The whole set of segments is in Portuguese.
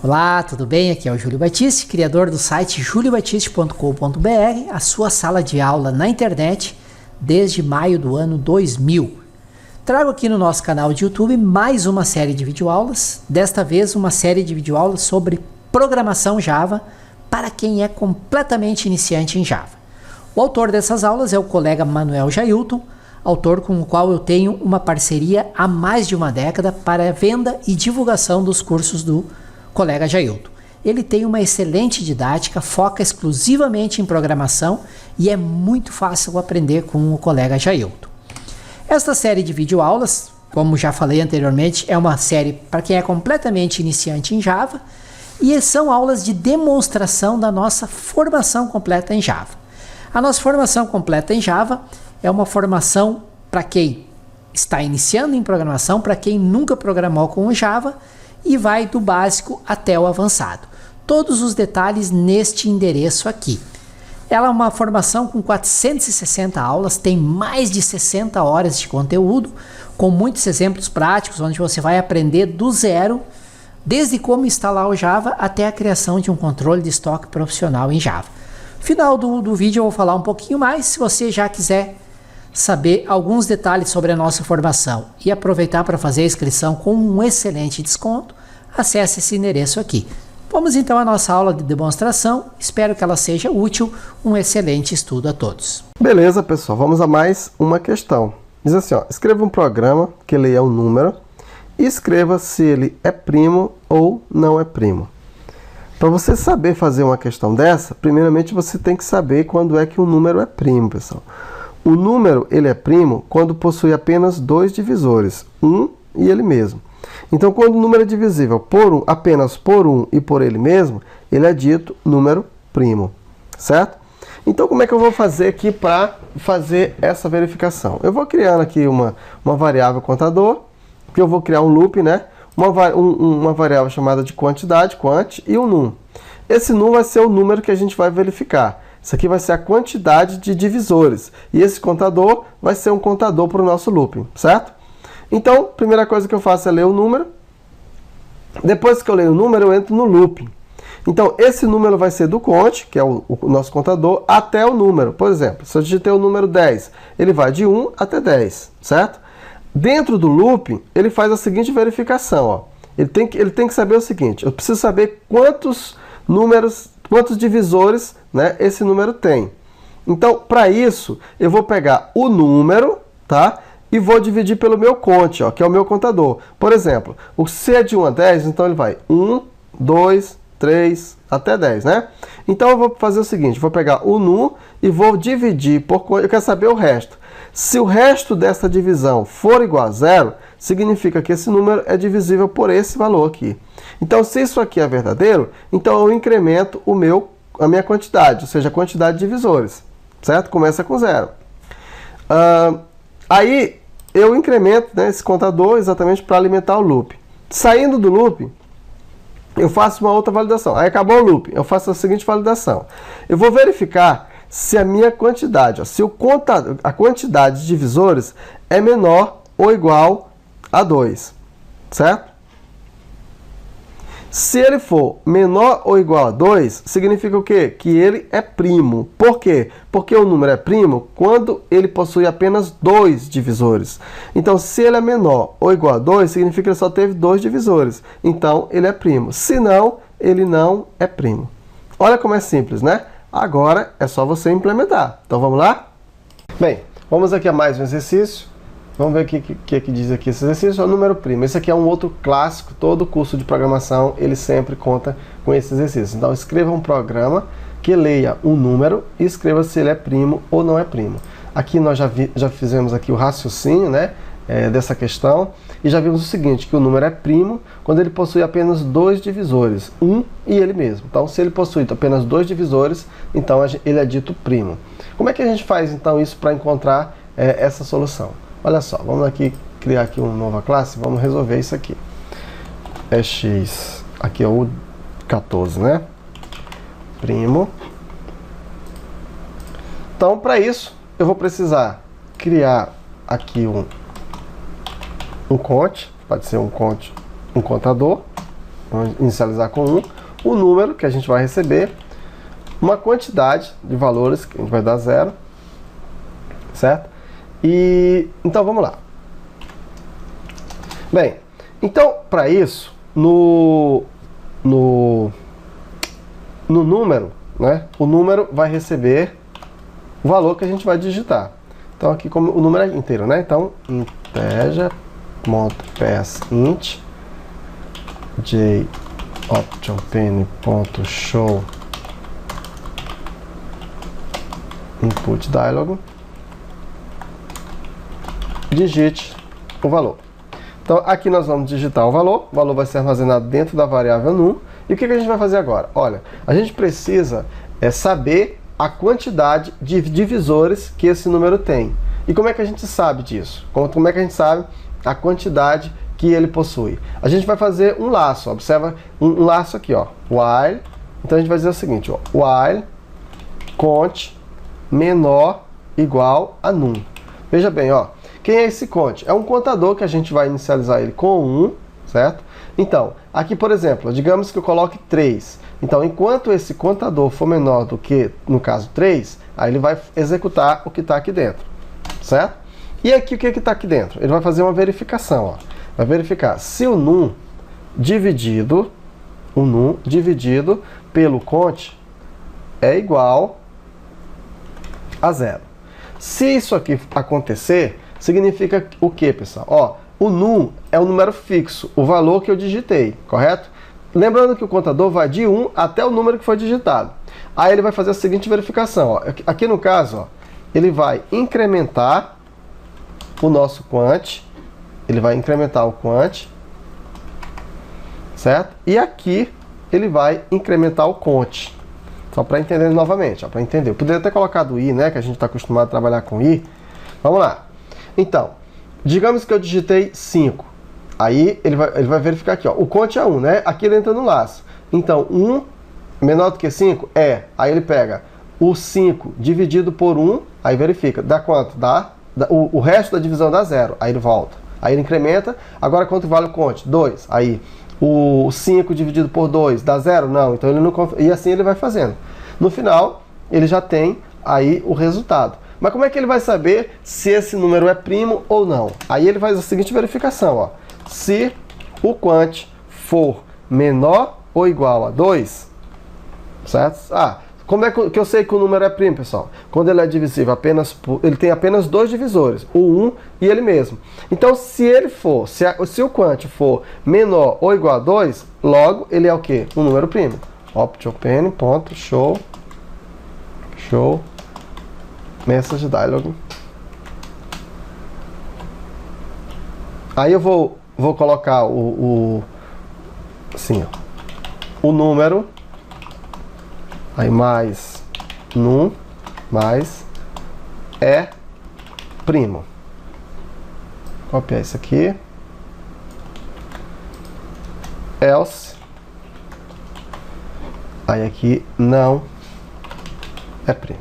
Olá, tudo bem? Aqui é o Júlio Batiste, criador do site juliobatiste.com.br, a sua sala de aula na internet desde maio do ano 2000. Trago aqui no nosso canal de YouTube mais uma série de videoaulas, desta vez uma série de videoaulas sobre programação Java para quem é completamente iniciante em Java. O autor dessas aulas é o colega Manuel Jailton, autor com o qual eu tenho uma parceria há mais de uma década para a venda e divulgação dos cursos do colega Jailton. Ele tem uma excelente didática, foca exclusivamente em programação e é muito fácil aprender com o colega Jailton. Esta série de videoaulas, como já falei anteriormente, é uma série para quem é completamente iniciante em Java e são aulas de demonstração da nossa formação completa em Java. A nossa formação completa em Java é uma formação para quem está iniciando em programação, para quem nunca programou com o Java, e vai do básico até o avançado. Todos os detalhes neste endereço aqui. Ela é uma formação com 460 aulas, tem mais de 60 horas de conteúdo, com muitos exemplos práticos, onde você vai aprender do zero, desde como instalar o Java até a criação de um controle de estoque profissional em Java. No final do vídeo eu vou falar um pouquinho mais, se você já quiser saber alguns detalhes sobre a nossa formação e aproveitar para fazer a inscrição com um excelente desconto, acesse esse endereço aqui. Vamos então à nossa aula de demonstração, espero que ela seja útil, um excelente estudo a todos. Beleza, pessoal, vamos a mais uma questão. Diz assim, ó, escreva um programa que leia um número e escreva se ele é primo ou não é primo. Para você saber fazer uma questão dessa, primeiramente você tem que saber quando é que um número é primo, pessoal. O número ele é primo quando possui apenas dois divisores, 1 e ele mesmo. Então, quando o número é divisível apenas por 1 e por ele mesmo, ele é dito número primo, certo? Então, como é que eu vou fazer aqui para fazer essa verificação? Eu vou criar aqui uma variável contador, que eu vou criar um loop, né? Uma variável chamada de quantidade, quant, e um num. Esse num vai ser o número que a gente vai verificar. Isso aqui vai ser a quantidade de divisores. E esse contador vai ser um contador para o nosso looping, certo? Então, a primeira coisa que eu faço é ler o número. Depois que eu leio o número, eu entro no looping. Então, esse número vai ser do count, que é o nosso contador, até o número. Por exemplo, se eu digitei o número 10, ele vai de 1 até 10, certo? Dentro do looping, ele faz a seguinte verificação. Ó. Ele tem que saber o seguinte, eu preciso saber quantos divisores, né, esse número tem. Então, para isso, eu vou pegar o número, tá? E vou dividir pelo meu count, ó, que é o meu contador. Por exemplo, o C é de 1 a 10, então ele vai 1, 2, 3, até 10, né? Então eu vou fazer o seguinte, vou pegar o num e vou dividir por count, eu quero saber o resto. Se o resto dessa divisão for igual a 0, significa que esse número é divisível por esse valor aqui. Então, se isso aqui é verdadeiro, então eu incremento a minha quantidade, ou seja, a quantidade de divisores, certo? Começa com 0. Aí, eu incremento, né, esse contador exatamente para alimentar o loop. Saindo do loop, eu faço uma outra validação. Aí acabou o loop, eu faço a seguinte validação. Eu vou verificar se a minha quantidade, ó, se a quantidade de divisores é menor ou igual a 2, certo? Se ele for menor ou igual a 2, significa o quê? Que ele é primo. Por quê? Porque o número é primo quando ele possui apenas 2 divisores. Então, se ele é menor ou igual a 2, significa que ele só teve 2 divisores. Então, ele é primo. Se não, ele não é primo. Olha como é simples, né? Agora é só você implementar. Então, vamos lá? Bem, vamos aqui a mais um exercício. Vamos ver o que diz aqui esse exercício. É o número primo. Esse aqui é um outro clássico. Todo curso de programação, ele sempre conta com esse exercício. Então, escreva um programa que leia um número e escreva se ele é primo ou não é primo. Aqui nós já fizemos aqui o raciocínio, né, dessa questão. E já vimos o seguinte, que o número é primo quando ele possui apenas 2 divisores, 1 e ele mesmo. Então, se ele possui apenas 2 divisores, então ele é dito primo. Como é que a gente faz, então, isso para encontrar essa solução? Olha só, vamos aqui criar aqui uma nova classe, vamos resolver isso aqui. É x, aqui é o 14, né? Primo. Então, para isso, eu vou precisar criar aqui um count, pode ser um contador, vamos inicializar com 1, o número que a gente vai receber, uma quantidade de valores, que a gente vai dar 0, certo? E então vamos lá. Bem, então para isso, no número, né, o número vai receber o valor que a gente vai digitar. Então aqui como o número é inteiro, né? Então integer.parseInt jOptionPen.show input dialog, digite o valor. Então aqui nós vamos digitar o valor vai ser armazenado dentro da variável num. E o que a gente vai fazer agora? Olha, a gente precisa saber a quantidade de divisores que esse número tem. E como é que a gente sabe disso? Como é que a gente sabe a quantidade que ele possui? A gente vai fazer um laço, observa um laço aqui, ó, while. Então a gente vai dizer o seguinte, ó, while cont menor igual a num. Veja bem, ó, quem é esse cont? É um contador que a gente vai inicializar ele com 1, certo? Então, aqui, por exemplo, digamos que eu coloque 3. Então, enquanto esse contador for menor do que, no caso, 3, aí ele vai executar o que está aqui dentro, certo? E aqui, o que está aqui dentro? Ele vai fazer uma verificação, ó. Vai verificar se o num dividido pelo cont é igual a 0. Se isso aqui acontecer, significa o que, pessoal? Ó, o num é um número fixo, o valor que eu digitei, correto? Lembrando que o contador vai de 1 até o número que foi digitado. Aí ele vai fazer a seguinte verificação, ó. Aqui no caso, ó, ele vai incrementar o nosso quant, ele vai incrementar o quant, certo? E aqui ele vai incrementar o cont. Só para entender novamente, para entender. Eu poderia ter colocado i, né, que a gente está acostumado a trabalhar com i. Vamos lá. Então, digamos que eu digitei 5. Aí ele vai verificar aqui, ó, o cont é 1, né? Aqui ele entra no laço. Então, 1 menor do que 5? É. Aí ele pega o 5 dividido por 1, aí verifica. Dá quanto? O resto da divisão dá 0. Aí ele volta. Aí ele incrementa. Agora quanto vale o cont? 2. Aí o 5 dividido por 2 dá 0? Não. Então ele não... E assim ele vai fazendo. No final, ele já tem aí o resultado. Mas como é que ele vai saber se esse número é primo ou não? Aí ele faz a seguinte verificação, ó. Se o quant for menor ou igual a 2, certo? Ah, como é que eu sei que o número é primo, pessoal? Quando ele é divisível apenas por... Ele tem apenas dois divisores, o 1 e ele mesmo. Então, se ele for, se o quant for menor ou igual a 2, logo ele é o quê? Um número primo. Optionpen.show message dialog. Aí eu vou colocar assim, ó, o número, aí mais num, mais é primo. Copiar isso aqui. Else. Aí aqui não é primo.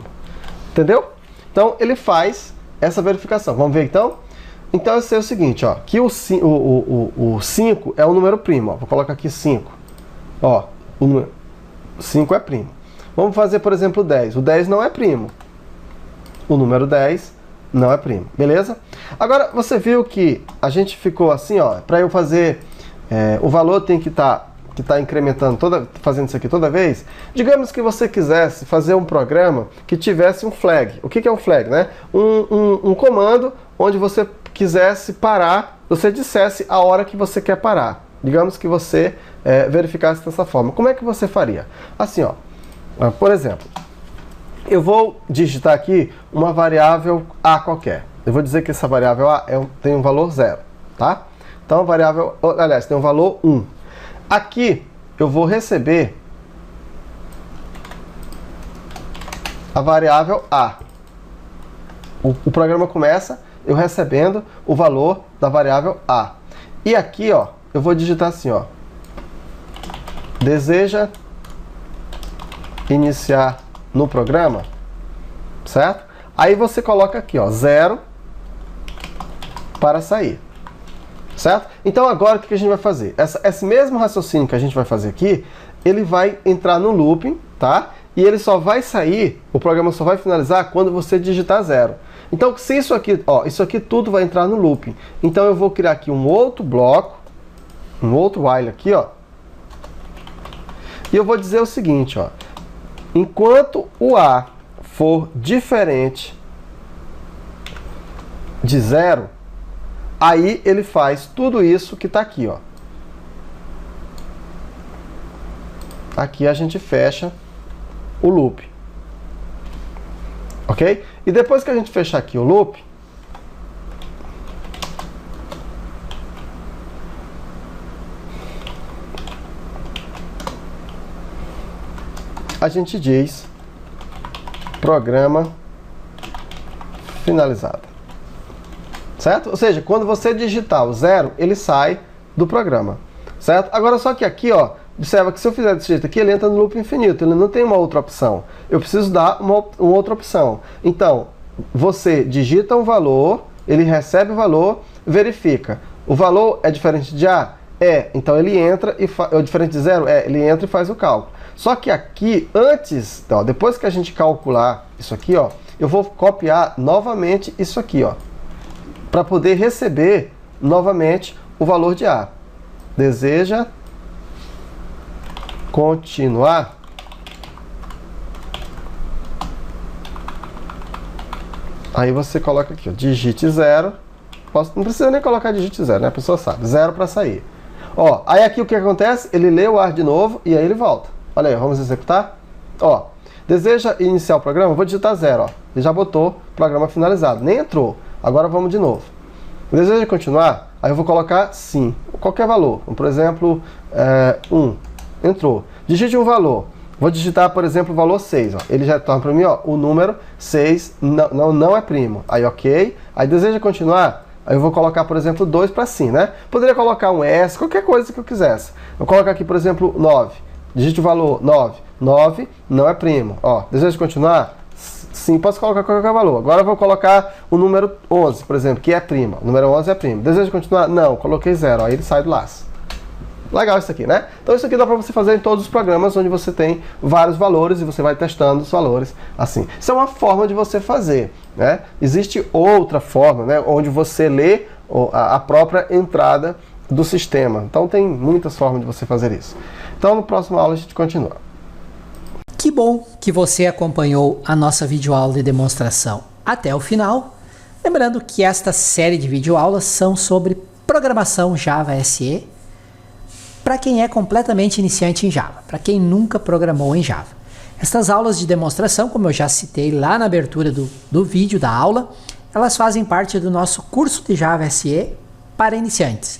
Entendeu? Então ele faz essa verificação. Vamos ver então? Então eu sei o seguinte, ó, que o 5 é um número primo. Ó. Vou colocar aqui 5. Ó, o número 5 é primo. Vamos fazer, por exemplo, o 10. O 10 não é primo. O número 10 não é primo. Beleza? Agora, você viu que a gente ficou assim, ó, para eu fazer... o valor tem que estar incrementando, fazendo isso aqui toda vez. Digamos que você quisesse fazer um programa que tivesse um flag. O que é um flag, né? Um comando onde você quisesse parar, você dissesse a hora que você quer parar. Digamos que você verificasse dessa forma. Como é que você faria? Assim, ó. Por exemplo, eu vou digitar aqui uma variável A qualquer. Eu vou dizer que essa variável A tem um valor 0, tá? Então a variável, aliás, tem um valor 1. Aqui eu vou receber a variável A. O programa começa eu recebendo o valor da variável A. E aqui, ó, eu vou digitar assim, ó. Deseja iniciar no programa, certo? Aí você coloca aqui, ó, 0 para sair. certo? Então agora o que a gente vai fazer? Esse mesmo raciocínio que a gente vai fazer aqui, ele vai entrar no looping, tá? E ele só vai sair, o programa só vai finalizar quando você digitar 0. Então, se isso aqui, ó, isso aqui tudo vai entrar no looping. Então eu vou criar aqui um outro bloco, um outro while aqui, ó. E eu vou dizer o seguinte, ó. Enquanto o A for diferente de 0, aí ele faz tudo isso que está aqui, ó. Aqui a gente fecha o loop. Ok? E depois que a gente fechar aqui o loop, a gente diz programa finalizado. Certo? Ou seja, quando você digitar o 0, ele sai do programa. Certo? Agora só que aqui, ó, observa que se eu fizer desse jeito aqui, ele entra no loop infinito, ele não tem uma outra opção. Eu preciso dar uma outra opção. Então, você digita um valor, ele recebe o valor, verifica. O valor é diferente de A? É. Então ele entra e é diferente de 0? É. Ele entra e faz o cálculo. Só que aqui, antes, ó, depois que a gente calcular isso aqui, ó, eu vou copiar novamente isso aqui, ó, para poder receber novamente o valor de A. Deseja continuar? Aí você coloca aqui, ó, digite 0. Não precisa nem colocar digite 0, né? A pessoa sabe. 0 para sair. Ó, aí aqui o que acontece? Ele lê o ar de novo e aí ele volta. Olha aí, vamos executar. Ó, deseja iniciar o programa? Vou digitar 0, ó. Ele já botou programa finalizado. Nem entrou. Agora vamos de novo. Deseja continuar? Aí eu vou colocar sim. Qualquer valor. Por exemplo, 1. Entrou. Digite um valor. Vou digitar, por exemplo, o valor 6. Ó. Ele já retorna para mim, ó, o número 6 não é primo. Aí, ok. Aí, deseja continuar? Aí eu vou colocar, por exemplo, 2 para sim, né? Poderia colocar um S, qualquer coisa que eu quisesse. Eu vou colocar aqui, por exemplo, 9. Digite o valor 9. 9 não é primo. Ó, deseja continuar? Sim, posso colocar qualquer valor. Agora eu vou colocar o número 11, por exemplo, que é primo. O número 11 é primo. Deseja continuar? Não, coloquei 0. Aí ele sai do laço. Legal isso aqui, né? Então isso aqui dá para você fazer em todos os programas onde você tem vários valores e você vai testando os valores assim. Isso é uma forma de você fazer, né? Existe outra forma, né, onde você lê a própria entrada do sistema. Então tem muitas formas de você fazer isso. Então no próximo aula a gente continua. Que bom que você acompanhou a nossa videoaula de demonstração até o final. Lembrando que esta série de videoaulas são sobre programação Java SE para quem é completamente iniciante em Java, para quem nunca programou em Java. Estas aulas de demonstração, como eu já citei lá na abertura do vídeo da aula, elas fazem parte do nosso curso de Java SE para iniciantes.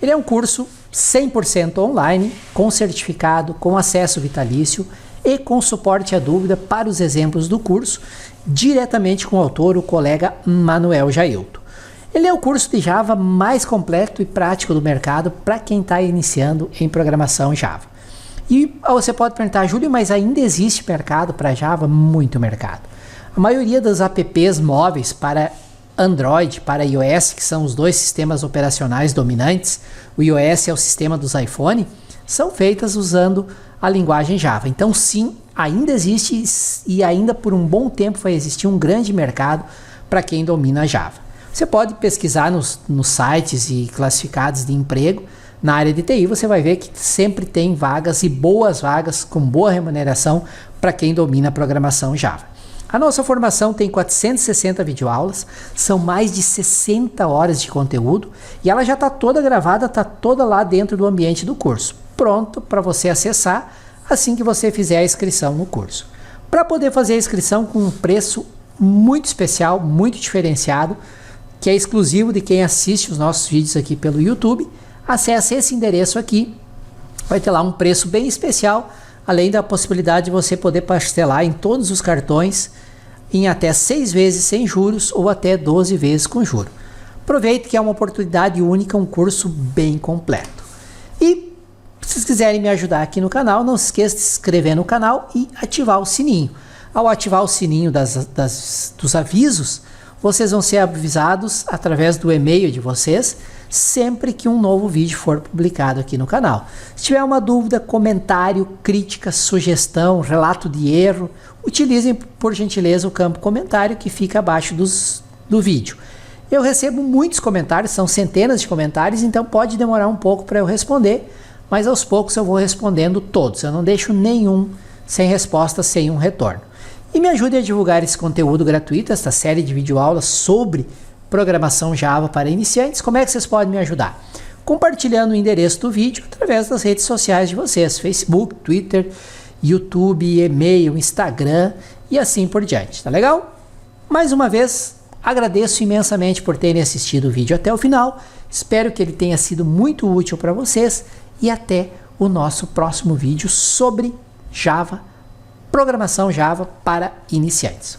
Ele é um curso 100% online, com certificado, com acesso vitalício e com suporte à dúvida para os exemplos do curso, diretamente com o autor, o colega Manuel Jailton. Ele é o curso de Java mais completo e prático do mercado para quem está iniciando em programação Java. E você pode perguntar, Júlio, mas ainda existe mercado para Java? Muito mercado. A maioria das apps móveis para Android, para iOS, que são os dois sistemas operacionais dominantes, o iOS é o sistema dos iPhone, são feitas usando a linguagem Java. Então sim, ainda existe e ainda por um bom tempo vai existir um grande mercado para quem domina Java. Você pode pesquisar nos sites e classificados de emprego na área de TI, você vai ver que sempre tem vagas e boas vagas com boa remuneração para quem domina a programação Java. A nossa formação tem 460 videoaulas, são mais de 60 horas de conteúdo e ela já está toda gravada, está toda lá dentro do ambiente do curso, pronto para você acessar assim que você fizer a inscrição no curso. Para poder fazer a inscrição com um preço muito especial, muito diferenciado, que é exclusivo de quem assiste os nossos vídeos aqui pelo YouTube, acesse esse endereço aqui, vai ter lá um preço bem especial, além da possibilidade de você poder parcelar em todos os cartões em até 6 vezes sem juros ou até 12 vezes com juros. Aproveite que é uma oportunidade única, um curso bem completo. E se vocês quiserem me ajudar aqui no canal, não se esqueça de se inscrever no canal e ativar o sininho. Ao ativar o sininho dos avisos, vocês vão ser avisados através do e-mail de vocês sempre que um novo vídeo for publicado aqui no canal. Se tiver uma dúvida, comentário, crítica, sugestão, relato de erro, utilizem por gentileza o campo comentário que fica abaixo do vídeo. Eu recebo muitos comentários, são centenas de comentários, então pode demorar um pouco para eu responder, mas aos poucos eu vou respondendo todos. Eu não deixo nenhum sem resposta, sem um retorno. E me ajude a divulgar esse conteúdo gratuito, essa série de videoaulas sobre programação Java para iniciantes. Como é que vocês podem me ajudar? Compartilhando o endereço do vídeo através das redes sociais de vocês, Facebook, Twitter, YouTube, e-mail, Instagram e assim por diante, tá legal? Mais uma vez, agradeço imensamente por terem assistido o vídeo até o final, espero que ele tenha sido muito útil para vocês e até o nosso próximo vídeo sobre Java, programação Java para iniciantes.